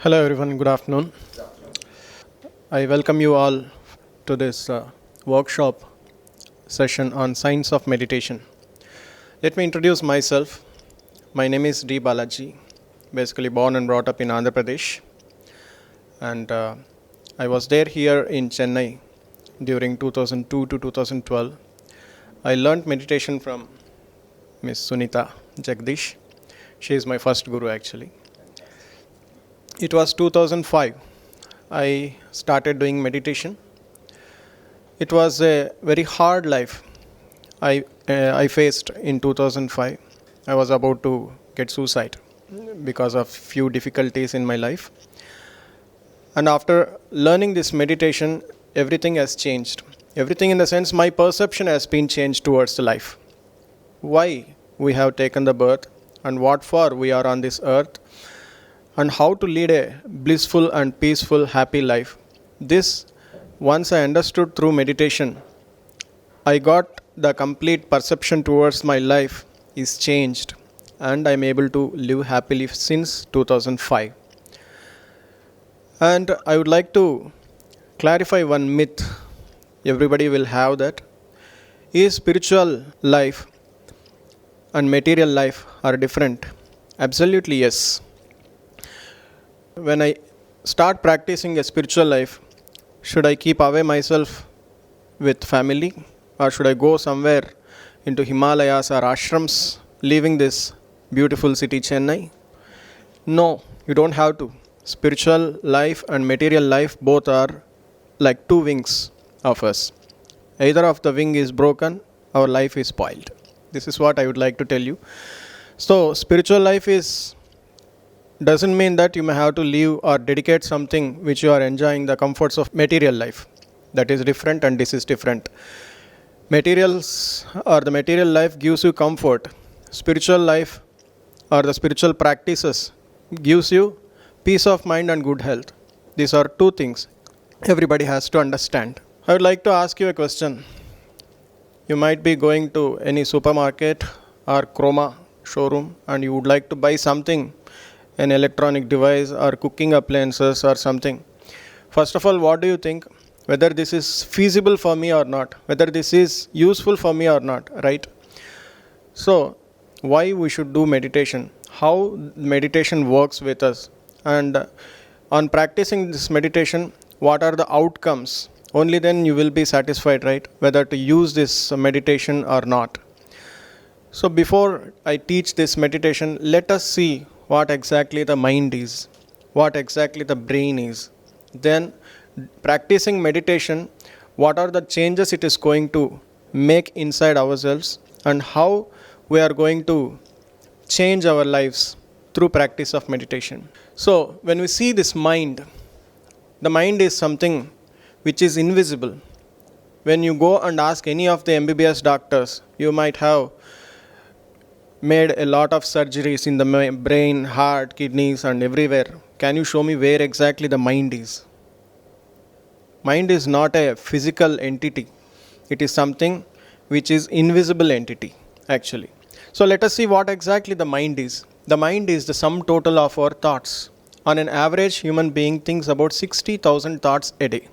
Hello everyone, good afternoon. I welcome you all to this workshop session on science of meditation. Let me introduce myself. My name is D. Balaji, basically born and brought up in Andhra Pradesh. And I was there here in Chennai during 2002 to 2012. I learned meditation from Miss Sunita Jagdish. She is my first guru actually. It was 2005. I started doing meditation. It was a very hard life I faced in 2005. I was about to get suicide because of few difficulties in my life. And after learning this meditation, everything has changed. Everything in the sense my perception has been changed towards the life. Why we have taken the birth and what for we are on this earth, and how to lead a blissful and peaceful, happy life. This, once I understood through meditation, I got the complete perception towards my life is changed, and I'm able to live happily since 2005. And I would like to clarify one myth. Everybody will have that. Is spiritual life and material life are different? Absolutely yes. When I start practicing a spiritual life, should I keep away myself with family, or should I go somewhere into Himalayas or ashrams, leaving this beautiful city Chennai? No, you don't have to. Spiritual life and material life both are like two wings of us. Either of the wing is broken, our life is spoiled. This is what I would like to tell you. So spiritual life doesn't mean that you may have to leave or dedicate something which you are enjoying the comforts of material life. That is different and this is different. Materials or the material life gives you comfort. Spiritual life or the spiritual practices gives you peace of mind and good health. These are two things everybody has to understand. I would like to ask you a question. You might be going to any supermarket or chroma showroom and you would like to buy something, an electronic device or cooking appliances or something. First of all, what do you think? Whether this is feasible for me or not, whether this is useful for me or not, right? So, why we should do meditation? How meditation works with us? And on practicing this meditation, what are the outcomes? Only then you will be satisfied, right? Whether to use this meditation or not. So, before I teach this meditation, let us see what exactly the mind is, what exactly the brain is. Then practicing meditation, what are the changes it is going to make inside ourselves and how we are going to change our lives through practice of meditation. So when we see this mind, the mind is something which is invisible. When you go and ask any of the MBBS doctors, you might have made a lot of surgeries in the brain, heart, kidneys and everywhere. Can you show me where exactly the mind is? Mind is not a physical entity. It is something which is invisible entity actually. So let us see what exactly the mind is. The mind is the sum total of our thoughts. On an average, human being thinks about 60,000 thoughts a day.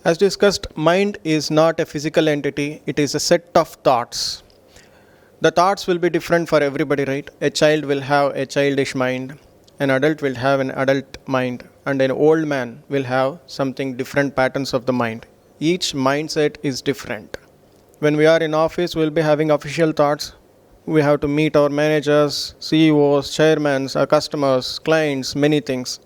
As discussed, mind is not a physical entity. It is a set of thoughts. The thoughts will be different for everybody, right? A child will have a childish mind, an adult will have an adult mind, and an old man will have something different patterns of the mind. Each mindset is different. When we are in office, we'll be having official thoughts. We have to meet our managers, CEOs, chairmen, our customers, clients, many things.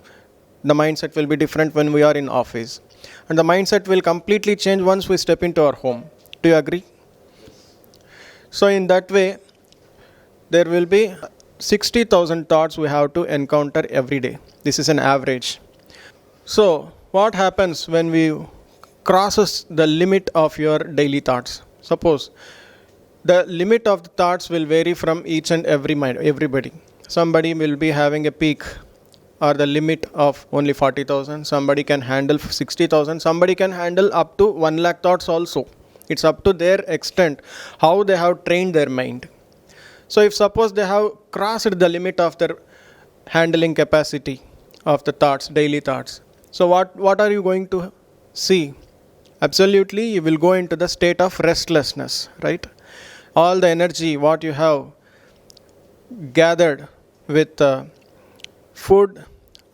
The mindset will be different when we are in office. And the mindset will completely change once we step into our home. Do you agree? So in that way, there will be 60,000 thoughts we have to encounter every day. This is an average. So what happens when we crosses the limit of your daily thoughts? Suppose the limit of the thoughts will vary from each and everybody. Somebody will be having a peak or the limit of only 40,000. Somebody can handle 60,000. Somebody can handle up to 1 lakh thoughts also. It's up to their extent, how they have trained their mind. So if suppose they have crossed the limit of their handling capacity of the thoughts, daily thoughts. So what are you going to see? Absolutely, you will go into the state of restlessness, right? All the energy what you have gathered with food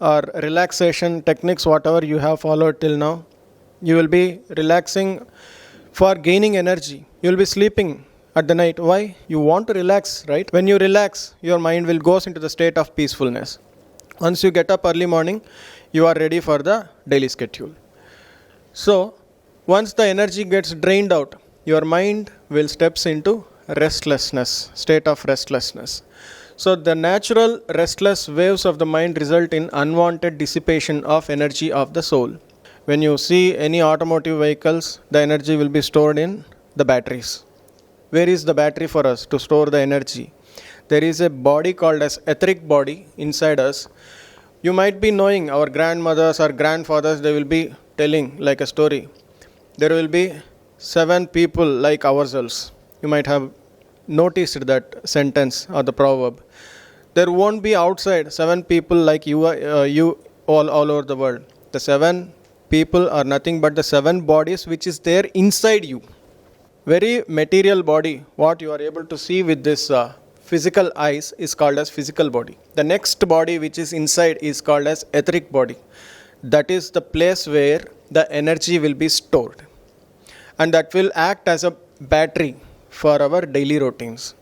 or relaxation techniques, whatever you have followed till now, you will be relaxing for gaining energy. You will be sleeping at the night. Why? You want to relax, right? When you relax, your mind will goes into the state of peacefulness. Once you get up early morning, you are ready for the daily schedule. So, once the energy gets drained out, your mind will steps into restlessness, state of restlessness. So, the natural restless waves of the mind result in unwanted dissipation of energy of the soul. When you see any automotive vehicles, the energy will be stored in the batteries. Where is the battery for us to store the energy? There is a body called as etheric body inside us. You might be knowing our grandmothers or grandfathers, they will be telling like a story. There will be 7 people like ourselves. You might have noticed that sentence or the proverb. There won't be outside 7 people like you all over the world. The 7 people are nothing but the 7 bodies which is there inside you. Very material body, what you are able to see with this physical eyes is called as physical body. The next body which is inside is called as etheric body. That is the place where the energy will be stored. And that will act as a battery for our daily routines.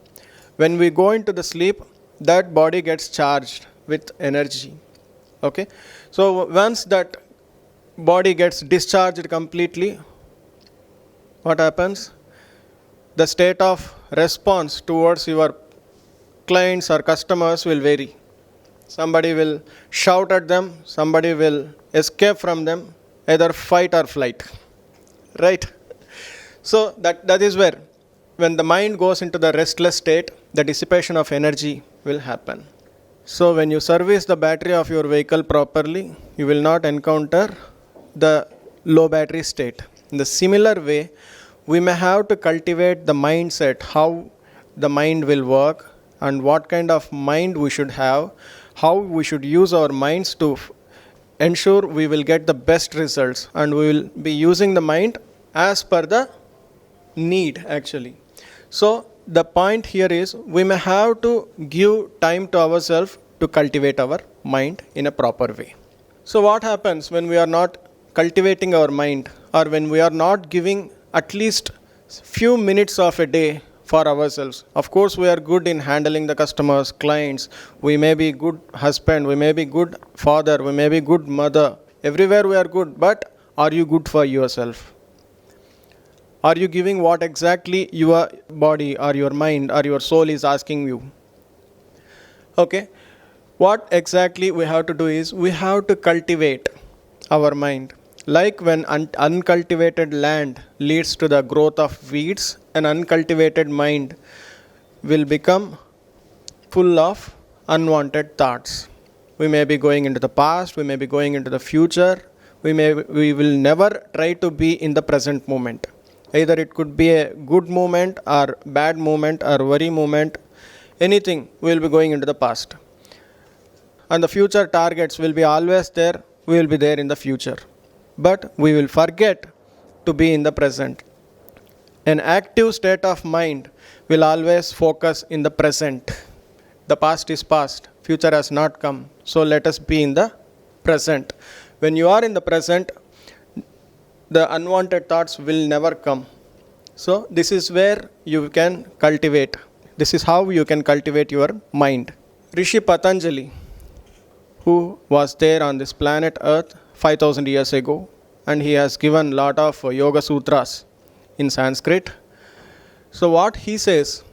When we go into the sleep, that body gets charged with energy. Okay? So once that body gets discharged completely, what happens? The state of response towards your clients or customers will vary. Somebody will shout at them, somebody will escape from them, either fight or flight. Right? So that is where, when the mind goes into the restless state, the dissipation of energy will happen. So when you service the battery of your vehicle properly, you will not encounter the low battery state. In the similar way, we may have to cultivate the mindset, how the mind will work and what kind of mind we should have, how we should use our minds to ensure we will get the best results, and we will be using the mind as per the need actually. So the point here is we may have to give time to ourselves to cultivate our mind in a proper way. So what happens when we are not cultivating our mind, or when we are not giving at least few minutes of a day for ourselves? Of course, we are good in handling the customers, clients. We may be good husband, we may be good father, we may be good mother. Everywhere we are good, but are you good for yourself? Are you giving what exactly your body or your mind or your soul is asking you? Okay. What exactly we have to do is we have to cultivate our mind. Like when uncultivated land leads to the growth of weeds, an uncultivated mind will become full of unwanted thoughts. We may be going into the past, we may be going into the future, we will never try to be in the present moment. Either it could be a good moment or bad moment or worry moment, anything, we will be going into the past. And the future targets will be always there, we will be there in the future. But we will forget to be in the present. An active state of mind will always focus in the present. The past is past, future has not come. So let us be in the present. When you are in the present, the unwanted thoughts will never come. So this is where you can cultivate. This is how you can cultivate your mind. Rishi Patanjali, who was there on this planet Earth 5,000 years ago, and he has given a lot of yoga sutras in Sanskrit. So what he says,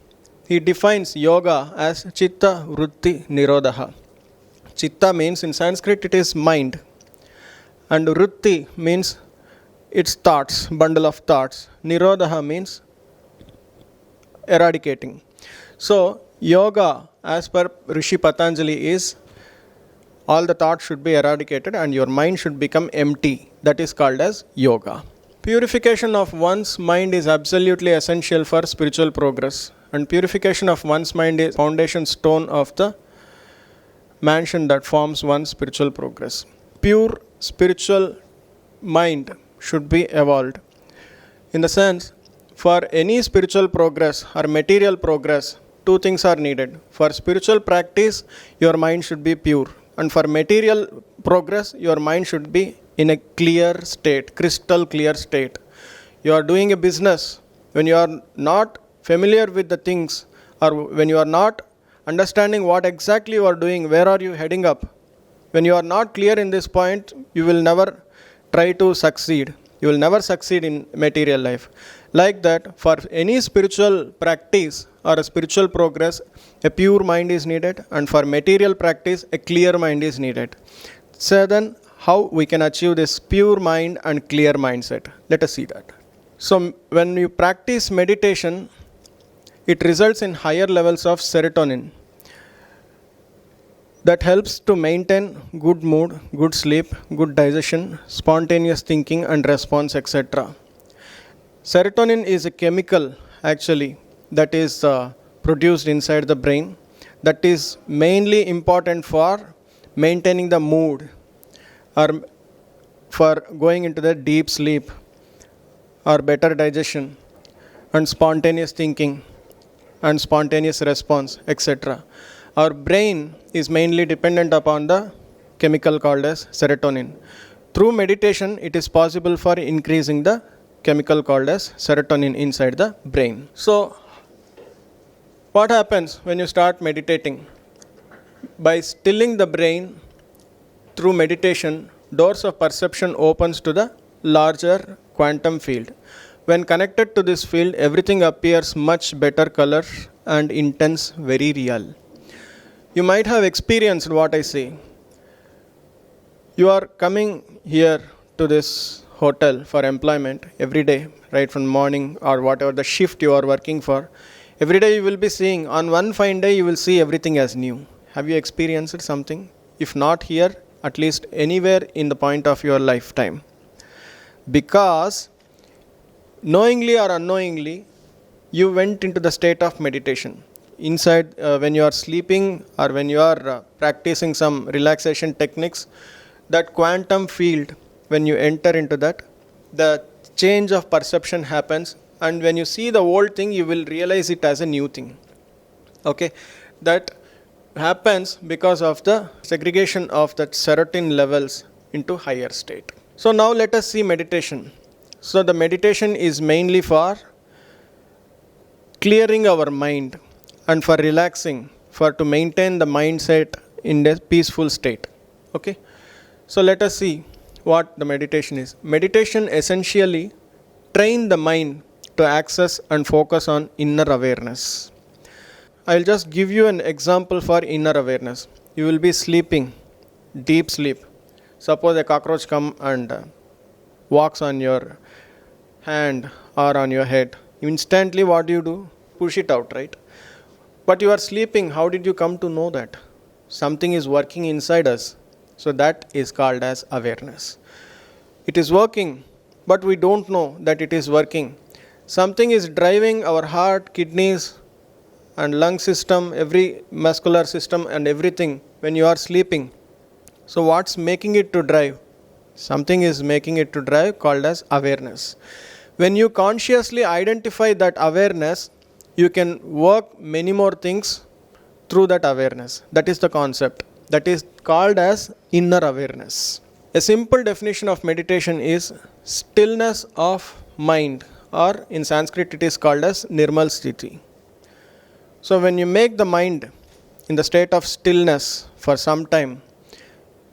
he defines yoga as chitta vritti nirodha. Chitta means in Sanskrit it is mind, and vritti means its thoughts, bundle of thoughts. Nirodha means eradicating. So yoga, as per Rishi Patanjali, is all the thoughts should be eradicated and your mind should become empty. That is called as yoga. Purification of one's mind is absolutely essential for spiritual progress. And purification of one's mind is foundation stone of the mansion that forms one's spiritual progress. Pure spiritual mind should be evolved. In the sense, for any spiritual progress or material progress, two things are needed. For spiritual practice, your mind should be pure. And for material progress, your mind should be in a clear state, crystal clear state. You are doing a business. When you are not familiar with the things, or when you are not understanding what exactly you are doing, where are you heading up? When you are not clear in this point, you will never try to succeed. You will never succeed in material life. Like that, for any spiritual practice or a spiritual progress, a pure mind is needed, and for material practice, a clear mind is needed. So then, how we can achieve this pure mind and clear mindset? Let us see that. So, when you practice meditation, it results in higher levels of serotonin. That helps to maintain good mood, good sleep, good digestion, spontaneous thinking and response, etc. Serotonin is a chemical actually that is produced inside the brain that is mainly important for maintaining the mood or for going into the deep sleep or better digestion and spontaneous thinking and spontaneous response, etc. Our brain is mainly dependent upon the chemical called as serotonin. Through meditation, it is possible for increasing the chemical called as serotonin inside the brain. So, what happens when you start meditating? By stilling the brain through meditation, doors of perception opens to the larger quantum field. When connected to this field, everything appears much better color and intense, very real. You might have experienced what I say. You are coming here to this hotel for employment every day, right from morning or whatever the shift you are working for. Every day you will be seeing, on one fine day you will see everything as new. Have you experienced something? If not here, at least anywhere in the point of your lifetime. Because knowingly or unknowingly, you went into the state of meditation. Inside, when you are sleeping or when you are practicing some relaxation techniques, that quantum field, when you enter into that, the change of perception happens, and when you see the old thing, you will realize it as a new thing. Okay, that happens because of the segregation of that serotonin levels into higher state. So now let us see meditation. So the meditation is mainly for clearing our mind and for relaxing, for to maintain the mindset in a peaceful state. Okay, so let us see what the meditation is. Meditation essentially train the mind to access and focus on inner awareness. I'll just give you an example for inner awareness. You will be sleeping, deep sleep. Suppose a cockroach come and walks on your hand or on your head. Instantly what do? Push it out, right? But you are sleeping. How did you come to know that? Something is working inside us. So that is called as awareness. It is working, but we don't know that it is working. Something is driving our heart, kidneys and lung system, every muscular system and everything when you are sleeping. So what's making it to drive? Something is making it to drive called as awareness. When you consciously identify that awareness, you can work many more things through that awareness. That is the concept. That is called as inner awareness. A simple definition of meditation is stillness of mind, or in Sanskrit it is called as Nirmal Sthiti. So when you make the mind in the state of stillness for some time,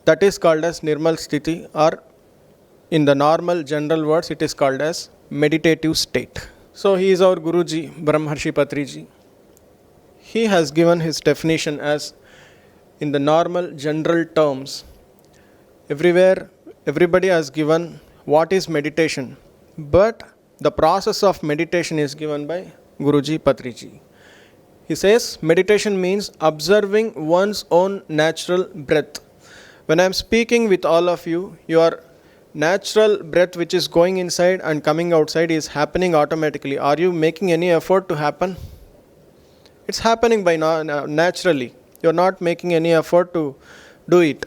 that is called as Nirmal Sthiti, or in the normal general words it is called as meditative state. So he is our Guruji, Brahmarshi Patriji. He has given his definition as in the normal general terms. Everywhere, everybody has given what is meditation. But the process of meditation is given by Guruji Patriji. He says meditation means observing one's own natural breath. When I am speaking with all of you, your natural breath which is going inside and coming outside is happening automatically. Are you making any effort to happen? It's happening by naturally. You're not making any effort to do it.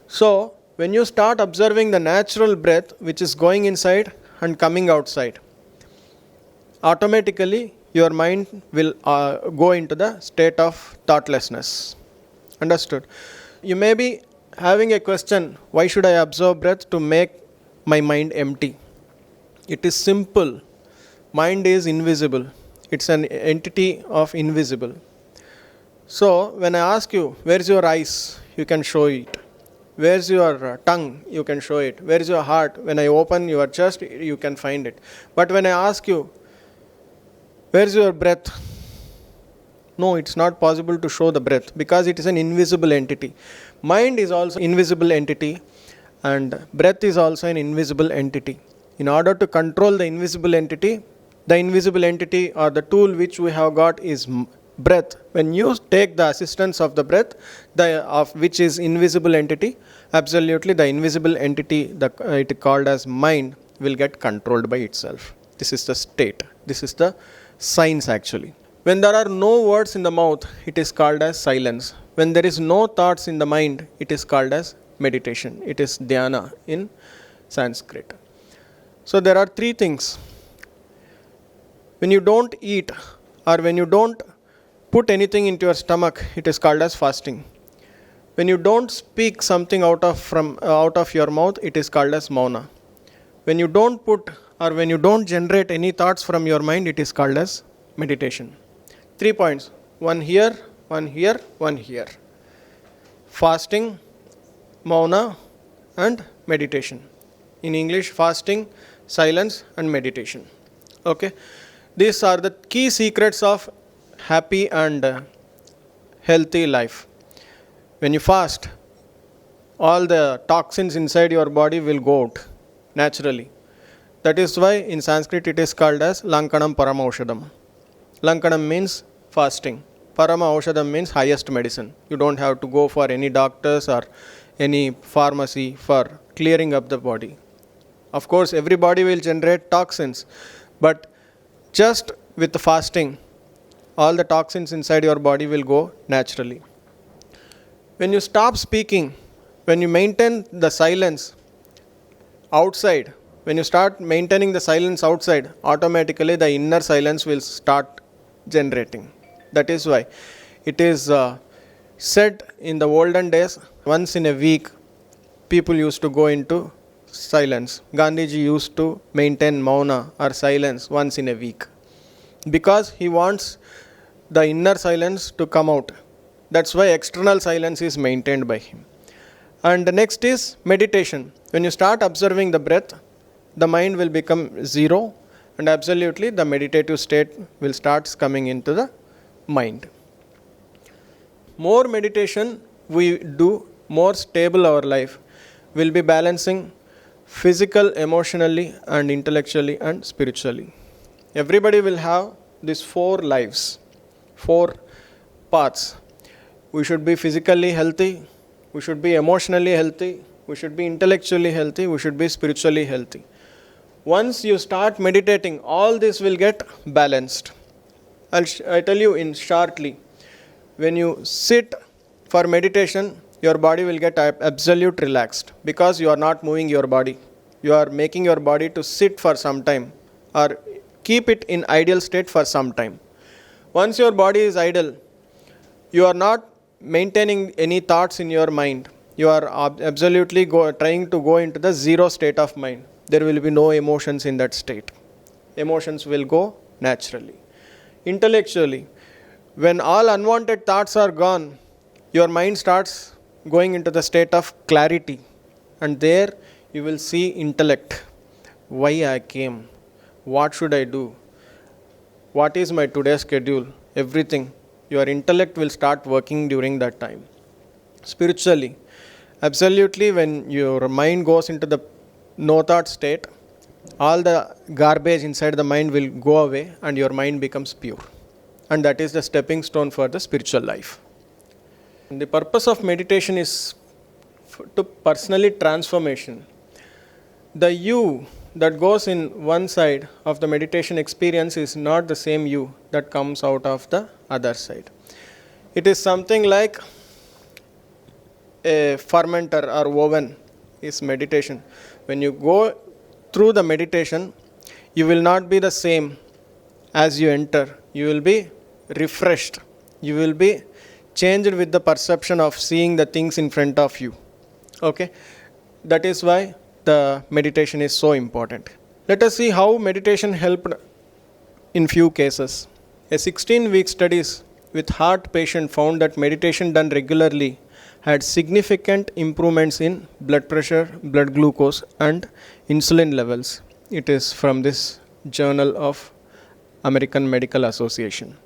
So, when you start observing the natural breath which is going inside and coming outside, automatically your mind will go into the state of thoughtlessness. Understood? You may be having a question, why should I observe breath to make my mind empty? It is simple. Mind is invisible. It's an entity of invisible. So, when I ask you, where's your eyes? You can show it. Where's your tongue? You can show it. Where's your heart? When I open your chest, you can find it. But when I ask you, where's your breath? No, it's not possible to show the breath because it is an invisible entity. Mind is also invisible entity and breath is also an invisible entity. In order to control the invisible entity or the tool which we have got is breath. When you take the assistance of the breath, of which is invisible entity, absolutely the invisible entity, it is called as mind, will get controlled by itself. This is the state. This is the science actually. When there are no words in the mouth, it is called as silence. When there is no thoughts in the mind, it is called as meditation. It is dhyana in Sanskrit. So there are three things. When you don't eat or when you don't put anything into your stomach, it is called as fasting. When you don't speak something out of your mouth, it is called as mauna. When you don't put or when you don't generate any thoughts from your mind, it is called as meditation. 3 points. One here, one here, one here. Fasting, mauna, and meditation. In English, fasting, silence, and meditation. Okay. These are the key secrets of happy and healthy life. When you fast, all the toxins inside your body will go out naturally. That is why in Sanskrit it is called as Lankanam Paramaushadam. Lankanam means fasting. Parama Aushadam means highest medicine. You don't have to go for any doctors or any pharmacy for clearing up the body. Of course, everybody will generate toxins, but just with the fasting, all the toxins inside your body will go naturally. When you stop speaking, when you maintain the silence outside, when you start maintaining the silence outside, automatically the inner silence will start generating. That is why it is said in the olden days, once in a week, people used to go into silence. Gandhiji used to maintain mauna or silence once in a week because he wants the inner silence to come out. That's why external silence is maintained by him. And the next is meditation. When you start observing the breath, the mind will become zero and absolutely the meditative state will start coming into the mind. More meditation we do, more stable our life. We'll be balancing physical, emotionally and intellectually and spiritually. Everybody will have these 4 lives, 4 paths. We should be physically healthy, we should be emotionally healthy, we should be intellectually healthy, we should be spiritually healthy. Once you start meditating, all this will get balanced. I tell you in shortly, when you sit for meditation, your body will get absolute relaxed because you are not moving your body. You are making your body to sit for some time or keep it in ideal state for some time. Once your body is idle, you are not maintaining any thoughts in your mind. You are absolutely trying to go into the zero state of mind. There will be no emotions in that state. Emotions will go naturally. Intellectually, when all unwanted thoughts are gone, your mind starts going into the state of clarity. And there you will see intellect. Why I came? What should I do? What is my today's schedule? Everything. Your intellect will start working during that time. Spiritually, absolutely when your mind goes into the no thought state, all the garbage inside the mind will go away and your mind becomes pure. And that is the stepping stone for the spiritual life. And the purpose of meditation is to personally transformation. The you that goes in one side of the meditation experience is not the same you that comes out of the other side. It is something like a fermenter or oven is meditation. When you go through the meditation, you will not be the same as you enter. You will be refreshed. You will be changed with the perception of seeing the things in front of you. Okay? That is why the meditation is so important. Let us see how meditation helped in few cases. A 16-week studies with heart patient found that meditation done regularly had significant improvements in blood pressure, blood glucose and insulin levels. It is from this Journal of American Medical Association.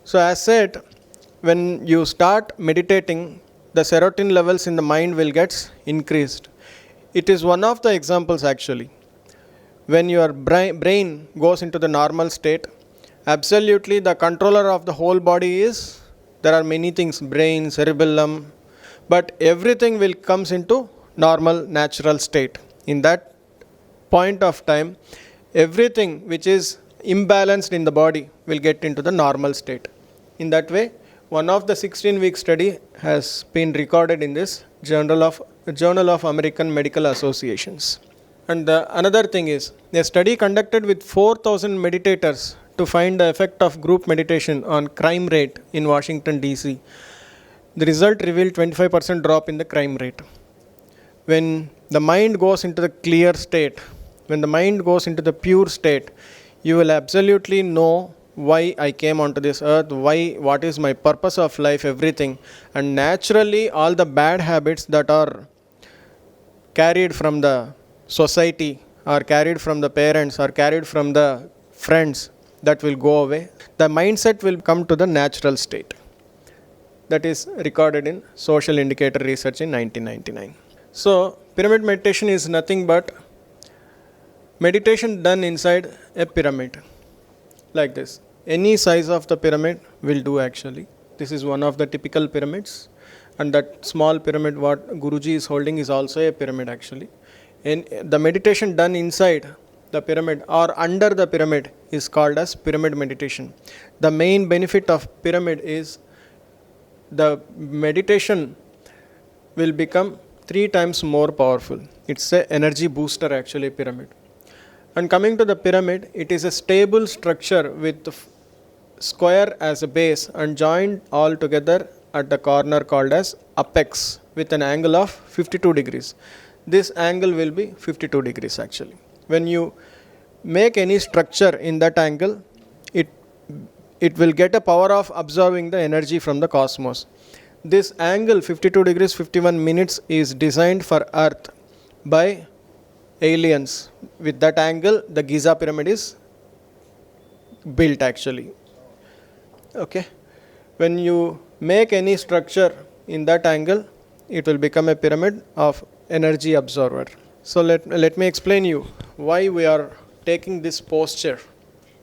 So as said, when you start meditating, the serotonin levels in the mind will get increased. It is one of the examples actually. When your brain goes into the normal state, absolutely the controller of the whole body is, there are many things, brain, cerebellum, but everything will comes into normal natural state. In that point of time, everything which is imbalanced in the body will get into the normal state. In that way, one of the 16-week study has been recorded in this Journal of American Medical Associations. And another thing is, a study conducted with 4,000 meditators to find the effect of group meditation on crime rate in Washington, D.C. The result revealed 25% drop in the crime rate. When the mind goes into the clear state, when the mind goes into the pure state, you will absolutely know why I came onto this earth, what is my purpose of life, everything. And naturally, all the bad habits that are carried from the society, or carried from the parents, or carried from the friends, that will go away. The mindset will come to the natural state. That is recorded in Social Indicator Research in 1999. So, pyramid meditation is nothing but meditation done inside a pyramid. Like this. Any size of the pyramid will do actually. This is one of the typical pyramids. And that small pyramid what Guruji is holding is also a pyramid actually. And the meditation done inside the pyramid or under the pyramid is called as pyramid meditation. The main benefit of pyramid is the meditation will become 3 times more powerful. It's an energy booster actually, pyramid. And coming to the pyramid, it is a stable structure with square as a base and joined all together at the corner called as apex with an angle of 52 degrees. This angle will be 52 degrees actually. When you make any structure in that angle, it will get a power of absorbing the energy from the cosmos. This angle 52 degrees 51 minutes is designed for Earth by aliens. With that angle, the Giza pyramid is built actually. Okay. When you make any structure in that angle, it will become a pyramid of energy absorber. So let me explain you why we are taking this posture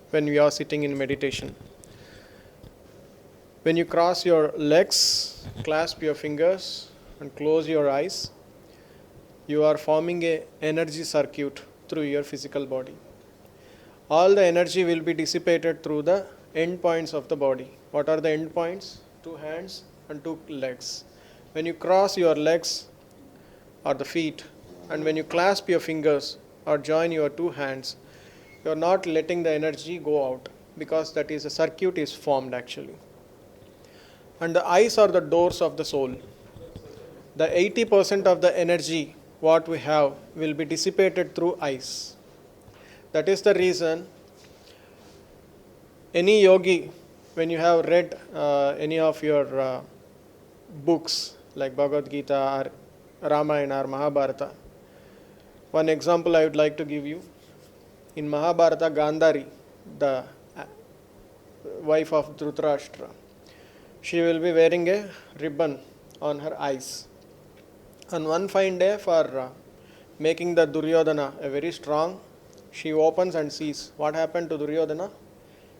when we are sitting in meditation. When you cross your legs, clasp your fingers and close your eyes, you are forming an energy circuit through your physical body. All the energy will be dissipated through the end points of the body. What are the end points? 2 hands and 2 legs. When you cross your legs or the feet, and when you clasp your fingers or join your 2 hands, you are not letting the energy go out, because that is a circuit is formed actually. And the eyes are the doors of the soul. The 80% of the energy what we have will be dissipated through eyes. That is the reason any yogi, when you have read any of your books like Bhagavad Gita or Ramayana or Mahabharata, one example I would like to give you. In Mahabharata, Gandhari, the wife of Dhritarashtra, she will be wearing a ribbon on her eyes. On one fine day, for making the Duryodhana a very strong, she opens and sees what happened to Duryodhana.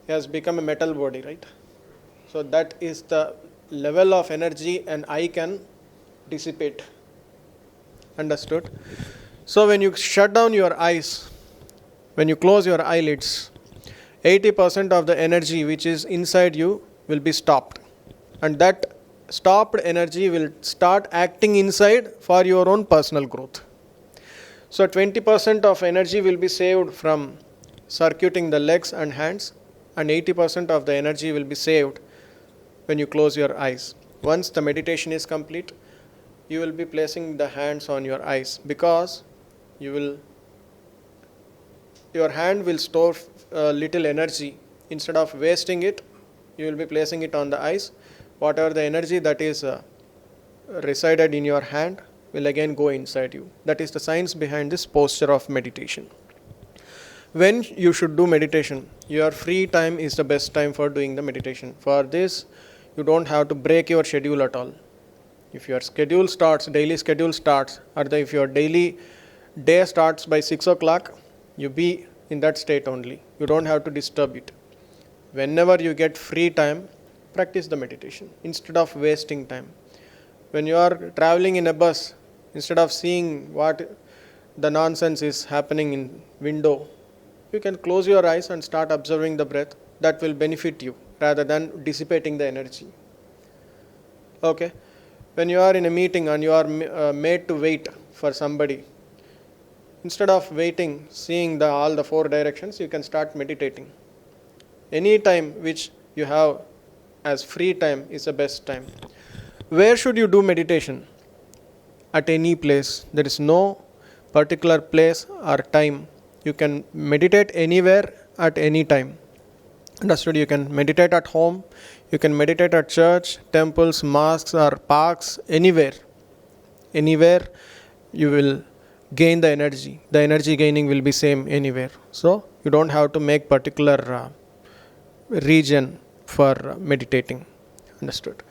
He has become a metal body, right? So that is the level of energy an eye can dissipate. Understood? So when you shut down your eyes, when you close your eyelids, 80% of the energy which is inside you will be stopped. And that stopped energy will start acting inside for your own personal growth. So 20% of energy will be saved from circuiting the legs and hands, and 80% of the energy will be saved when you close your eyes. Once the meditation is complete, you will be placing the hands on your eyes, because your hand will store little energy. Instead of wasting it, you will be placing it on the eyes. Whatever the energy that is resided in your hand will again go inside you. That is the science behind this posture of meditation. When you should do meditation, your free time is the best time for doing the meditation. For this, you don't have to break your schedule at all. If your schedule starts, daily schedule starts, or if your daily day starts by 6 o'clock, you be in that state only. You don't have to disturb it. Whenever you get free time, practice the meditation instead of wasting time. When you are traveling in a bus, instead of seeing what the nonsense is happening in window, you can close your eyes and start observing the breath. That will benefit you rather than dissipating the energy. Okay. When you are in a meeting and you are made to wait for somebody, instead of waiting, seeing all the 4 directions, you can start meditating. Any time which you have as free time is the best time. Where should you do meditation? At any place. There is no particular place or time. You can meditate anywhere at any time. Understood? You can meditate at home, you can meditate at church, temples, mosques or parks, anywhere. Anywhere you will gain the energy. The energy gaining will be same anywhere. So you don't have to make particular region for meditating. Understood?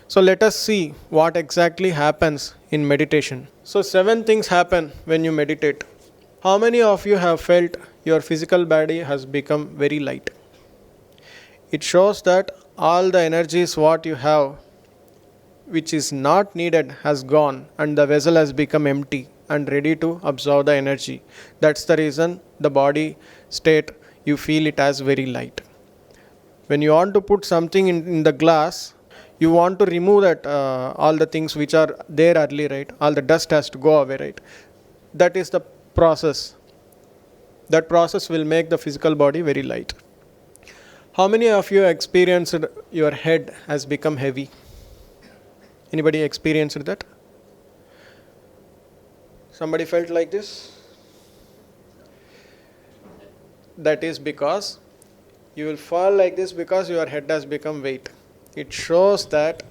So let us see what exactly happens in meditation. So 7 things happen when you meditate. How many of you have felt your physical body has become very light? It shows that all the energies what you have, which is not needed, has gone, and the vessel has become empty and ready to absorb the energy. That's the reason the body state, you feel it as very light. When you want to put something in the glass, you want to remove that all the things which are there early, right? All the dust has to go away, right? That is the process. That process will make the physical body very light. How many of you experienced your head has become heavy? Anybody experienced that? Somebody felt like this? That is because you will fall like this because your head has become weight. It shows that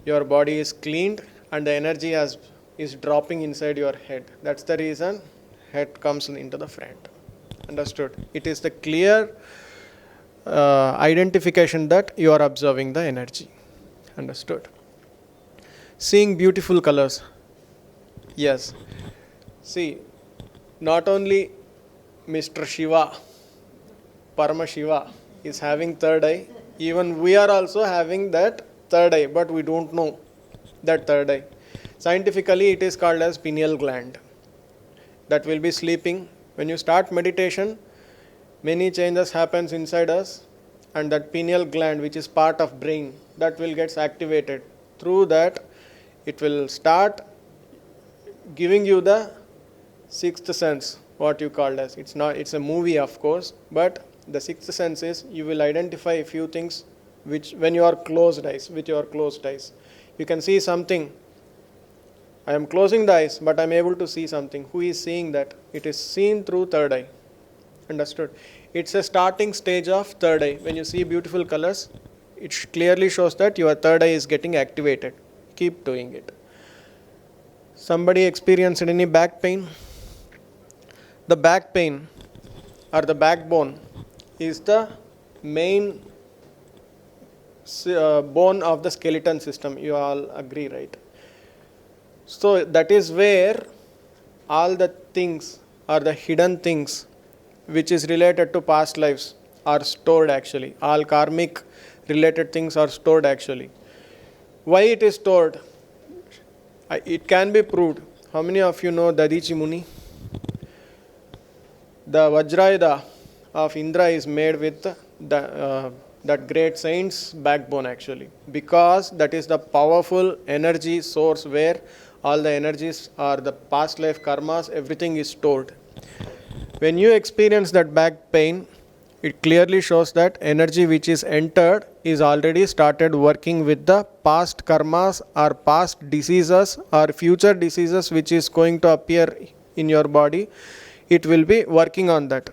your body is cleaned and the energy is dropping inside your head. That's the reason head comes into the front. Understood? It is the clear identification that you are observing the energy. Understood? Seeing beautiful colors. Yes. See, not only Mr. Shiva, Parama Shiva is having third eye, even we are also having that third eye, but we don't know that third eye. Scientifically, it is called as pineal gland. That will be sleeping. When you start meditation, many changes happens inside us, and that pineal gland, which is part of brain, that will get activated. Through that, it will start giving you the sixth sense, what you called as. It's a movie, of course, but the sixth sense is you will identify a few things which when you are closed eyes, with your closed eyes. You can see something. I am closing the eyes, but I am able to see something. Who is seeing that? It is seen through third eye. Understood? It's a starting stage of third eye. When you see beautiful colors, it clearly shows that your third eye is getting activated. Keep doing it. Somebody experienced any back pain? The back pain or the backbone is the main bone of the skeleton system. You all agree, right? So that is where all the things or the hidden things which is related to past lives are stored actually. All karmic related things are stored actually. Why it is stored? It can be proved. How many of you know Dadichi Muni? The Vajrayudha of Indra is made with the that great saint's backbone actually, because that is the powerful energy source where all the energies or the past life karmas, everything is stored. When you experience that back pain, it clearly shows that energy which is entered is already started working with the past karmas or past diseases or future diseases which is going to appear in your body. It will be working on that.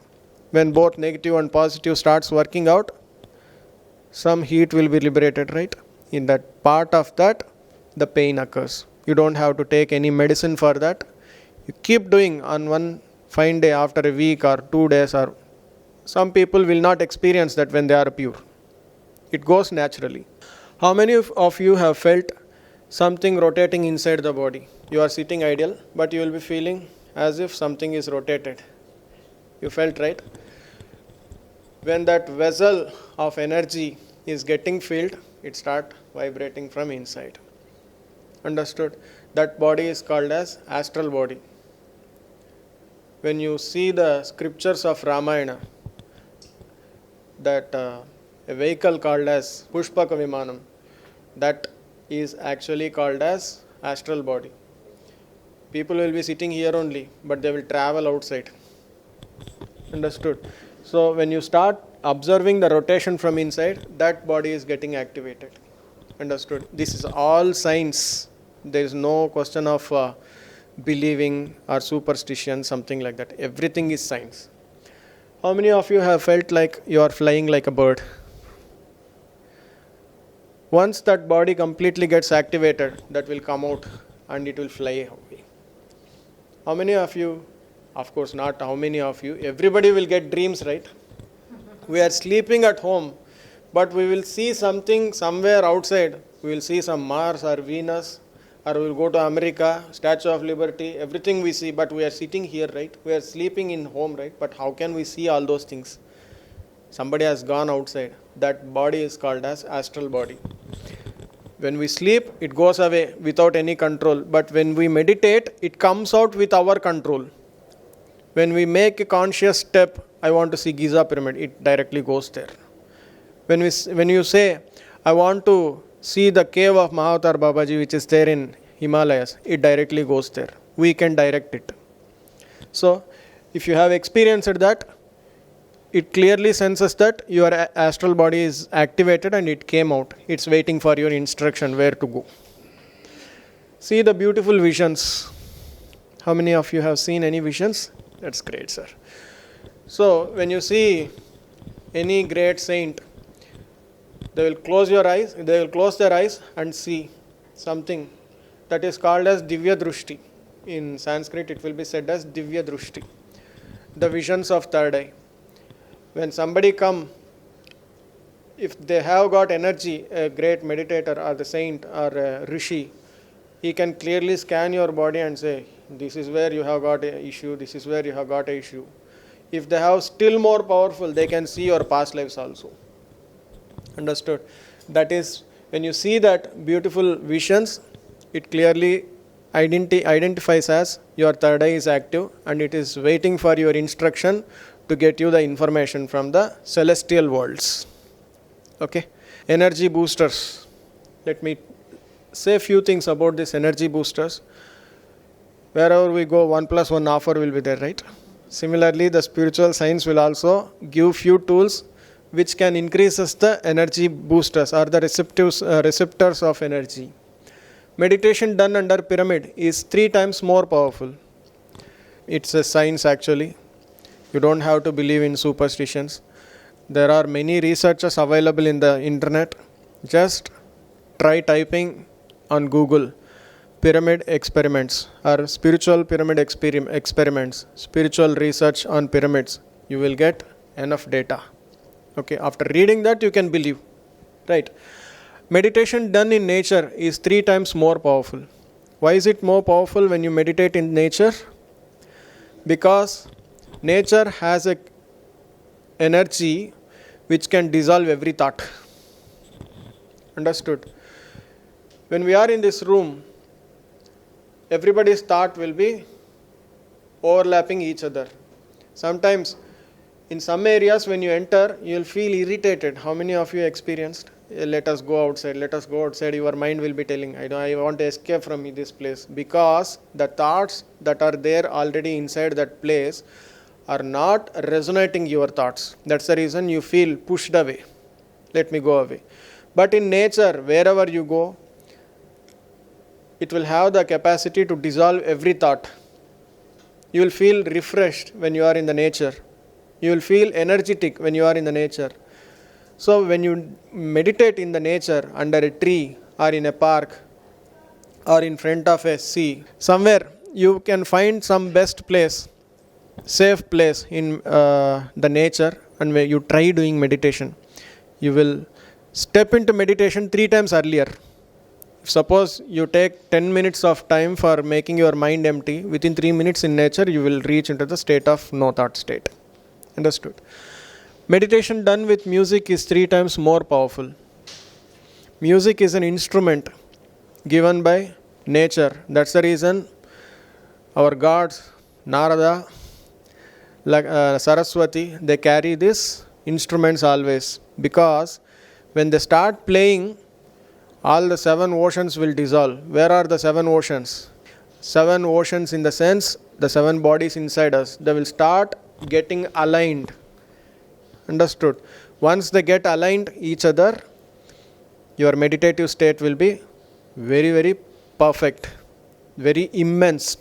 When both negative and positive starts working out, some heat will be liberated, right? In that part of that, the pain occurs. You don't have to take any medicine for that. You keep doing on one fine day after a week or 2 days, or some people will not experience that when they are pure. It goes naturally. How many of you have felt something rotating inside the body? You are sitting ideal, but you will be feeling as if something is rotated. You felt, right? When that vessel of energy is getting filled, it starts vibrating from inside. Understood? That body is called as astral body. When you see the scriptures of Ramayana, that a vehicle called as Pushpaka Vimanam, that is actually called as astral body. People will be sitting here only, but they will travel outside. Understood? So when you start observing the rotation from inside, that body is getting activated. Understood? This is all science. There is no question of believing or superstition, something like that. Everything is science. How many of you have felt like you are flying like a bird? Once that body completely gets activated, that will come out and it will fly away. How many of you, of course not how many of you, everybody will get dreams, right? We are sleeping at home, but we will see something somewhere outside. We will see some Mars or Venus, or we will go to America, Statue of Liberty, everything we see, but we are sitting here, right? We are sleeping in home, right? But how can we see all those things? Somebody has gone outside. That body is called as astral body. When we sleep, it goes away without any control. But when we meditate, it comes out with our control. When we make a conscious step, I want to see Giza pyramid, it directly goes there. When you say, I want to see the cave of Mahavatar Babaji which is there in Himalayas, it directly goes there. We can direct it. So, if you have experienced that, it clearly senses that your astral body is activated and it came out. It's waiting for your instruction where to go. See the beautiful visions. How many of you have seen any visions? That's great, sir. So, when you see any great saint, they will close their eyes and see something that is called as Divya Drushti. In Sanskrit, it will be said as Divya Drushti. The visions of third eye. When somebody come, if they have got energy, a great meditator or the saint or a rishi, he can clearly scan your body and say, this is where you have got an issue, this is where you have got an issue. If they have still more powerful, they can see your past lives also. Understood? That is, when you see that beautiful visions, it clearly identifies as your third eye is active and it is waiting for your instruction to get you the information from the celestial worlds. Okay? Energy boosters. Let me say a few things about these energy boosters. Wherever we go, 1+1 offer will be there, right? Similarly, the spiritual science will also give few tools which can increase the energy boosters or the receptors of energy. Meditation done under pyramid is 3 times more powerful. It's a science actually. You don't have to believe in superstitions. There are many researches available in the internet. Just try typing on Google pyramid experiments or spiritual pyramid experiments, spiritual research on pyramids. You will get enough data. Okay, after reading that you can believe. Right. Meditation done in nature is 3 times more powerful. Why is it more powerful when you meditate in nature? Because nature has a energy which can dissolve every thought. Understood? When we are in this room, everybody's thought will be overlapping each other. Sometimes In some areas, when you enter, you'll feel irritated. How many of you experienced? Let us go outside, let us go outside. Your mind will be telling, I want to escape from this place. Because the thoughts that are there already inside that place are not resonating your thoughts. That's the reason you feel pushed away. Let me go away. But in nature, wherever you go, it will have the capacity to dissolve every thought. You will feel refreshed when you are in the nature. You will feel energetic when you are in the nature. So when you meditate in the nature, under a tree or in a park or in front of a sea, somewhere you can find some best place, safe place in the nature, and where you try doing meditation. You will step into meditation 3 times earlier. Suppose you take 10 minutes of time for making your mind empty, within 3 minutes in nature you will reach into the state of no thought state. Understood? Meditation done with music is 3 times more powerful. Music is an instrument given by nature. That's the reason our gods, Narada, Saraswati, they carry these instruments always. Because when they start playing, all the 7 oceans will dissolve. Where are the 7 oceans? 7 oceans in the sense, the 7 bodies inside us. They will start getting aligned. Understood? Once they get aligned each other, your meditative state will be very, very perfect, very immense.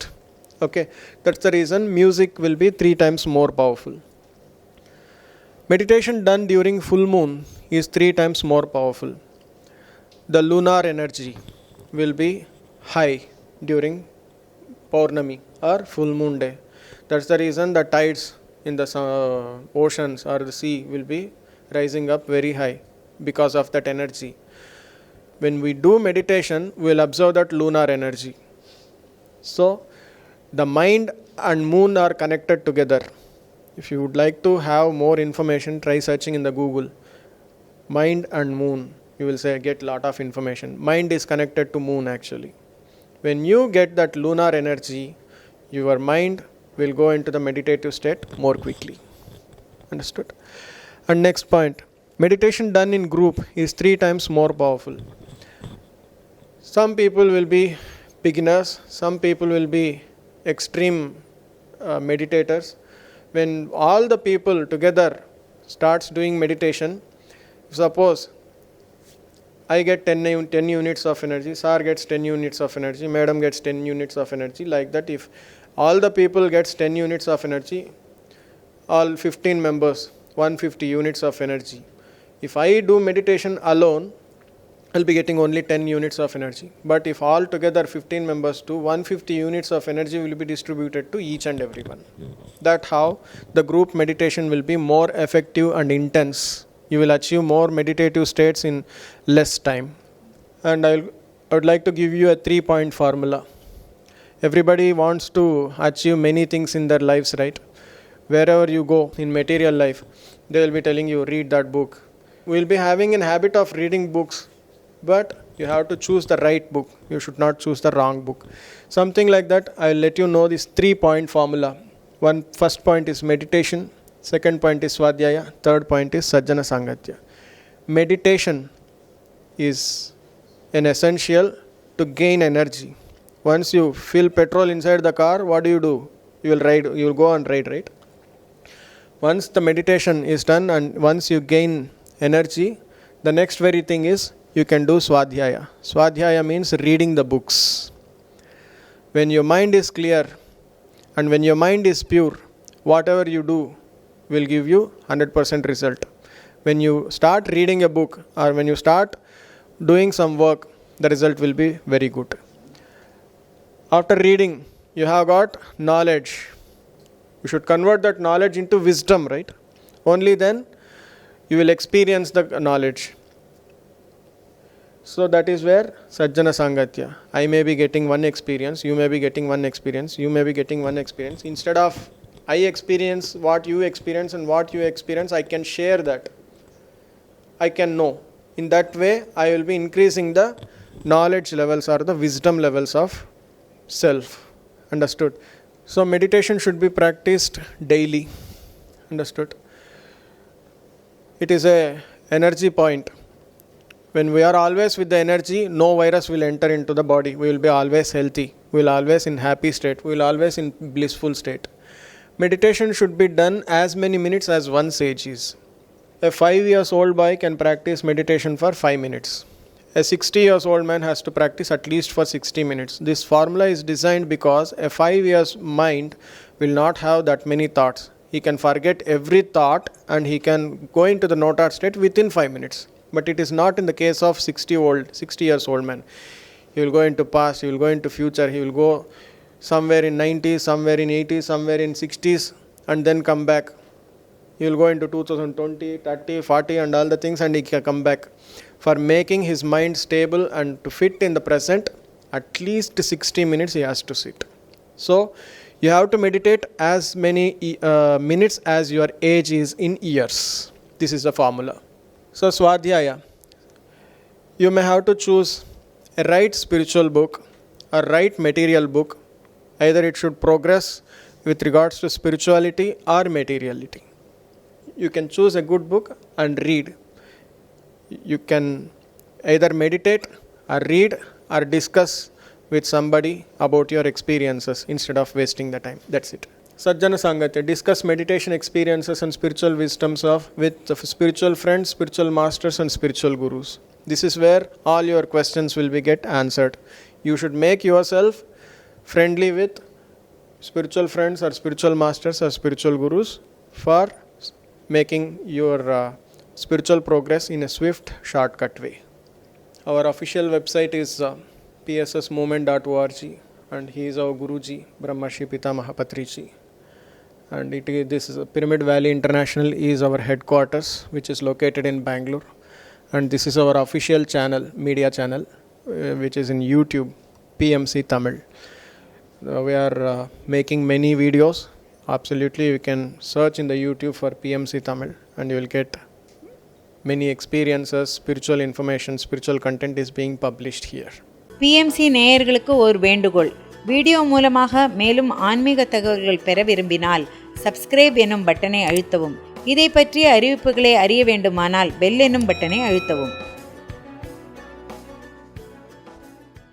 Okay, that's the reason music will be 3 times more powerful. Meditation done during full moon is 3 times more powerful. The lunar energy will be high during Paurnami or full moon day. That's the reason the tides in the oceans or the sea will be rising up very high because of that energy. When we do meditation, we will observe that lunar energy. So, the mind and moon are connected together. If you would like to have more information, try searching in the Google. Mind and moon. You will get lot of information. Mind is connected to moon actually. When you get that lunar energy, your mind will go into the meditative state more quickly. Understood? And next point, meditation done in group is 3 times more powerful. Some people will be beginners, some people will be extreme meditators. When all the people together starts doing meditation, suppose I get 10 units of energy, Sir gets 10 units of energy, Madam gets 10 units of energy. Like that, if all the people gets 10 units of energy, all 15 members, 150 units of energy. If I do meditation alone, I'll be getting only 10 units of energy. But if all together 15 members do, 150 units of energy will be distributed to each and everyone. That's how the group meditation will be more effective and intense. You will achieve more meditative states in less time. And I would like to give you a 3-point formula. Everybody wants to achieve many things in their lives, right? Wherever you go in material life, they will be telling you, read that book. We will be having a habit of reading books, but you have to choose the right book. You should not choose the wrong book. Something like that, I will let you know this 3-point formula. First point is meditation. Second point is Swadhyaya. Third point is Sajjana Sangatya. Meditation is an essential to gain energy. Once you fill petrol inside the car, what do? You will ride. You will go and ride, right? Once the meditation is done and once you gain energy, the next very thing is you can do Swadhyaya. Swadhyaya means reading the books. When your mind is clear and when your mind is pure, whatever you do will give you 100% result. When you start reading a book or when you start doing some work, the result will be very good. After reading, you have got knowledge. You should convert that knowledge into wisdom, right? Only then you will experience the knowledge. So that is where Sajjana Sangatya. I may be getting one experience, you may be getting one experience, you may be getting one experience. Instead of I experience what you experience and what you experience, I can share that. I can know. In that way, I will be increasing the knowledge levels or the wisdom levels of self. Understood? So meditation should be practiced daily. Understood? It is a energy point. When we are always with the energy, no virus will enter into the body. We will be always healthy. We will always in happy state. We will always in blissful state. Meditation should be done as many minutes as one sage is. A 5-year-old boy can practice meditation for 5 minutes. A 60-year-old man has to practice at least for 60 minutes. This formula is designed because a 5-year-old mind will not have that many thoughts. He can forget every thought and he can go into the no thought state within 5 minutes. But it is not in the case of 60 years old man. He will go into past, he will go into future, he will go somewhere in 90s, somewhere in 80s, somewhere in 60s and then come back. He will go into 2020, 30, 40 and all the things and he can come back. For making his mind stable and to fit in the present, at least 60 minutes he has to sit. So, you have to meditate as many minutes as your age is in years. This is the formula. So, Swadhyaya. You may have to choose a right spiritual book, a right material book. Either it should progress with regards to spirituality or materiality. You can choose a good book and read. You can either meditate or read or discuss with somebody about your experiences instead of wasting the time. That's it. Sajjana Sangatya. Discuss meditation experiences and spiritual wisdoms with spiritual friends, spiritual masters and spiritual gurus. This is where all your questions will be get answered. You should make yourself friendly with spiritual friends or spiritual masters or spiritual gurus for making your spiritual progress in a swift, shortcut way. Our official website is pssmovement.org and he is our Guruji, Brahmarshi Pitamaha Patriji. And this is Pyramid Valley International is our headquarters, which is located in Bangalore. And this is our official channel, media channel, which is in YouTube, PMC Tamil. We are making many videos. Absolutely, you can search in the YouTube for PMC Tamil and you will get many experiences, spiritual information, spiritual content is being published here. PMC நேயர்களுக்கு ஒரு வேண்டுகோள். Video மூலமாக மேலும் ஆன்மீக தகவல்கள் பெற விரும்பினால் subscribe எனும் பட்டனை அழுத்தவும். இதை பற்றிய அறிவிப்புகளை அறிய வேண்டுமானால் பெல் எனும் பட்டனை அழுத்தவும்.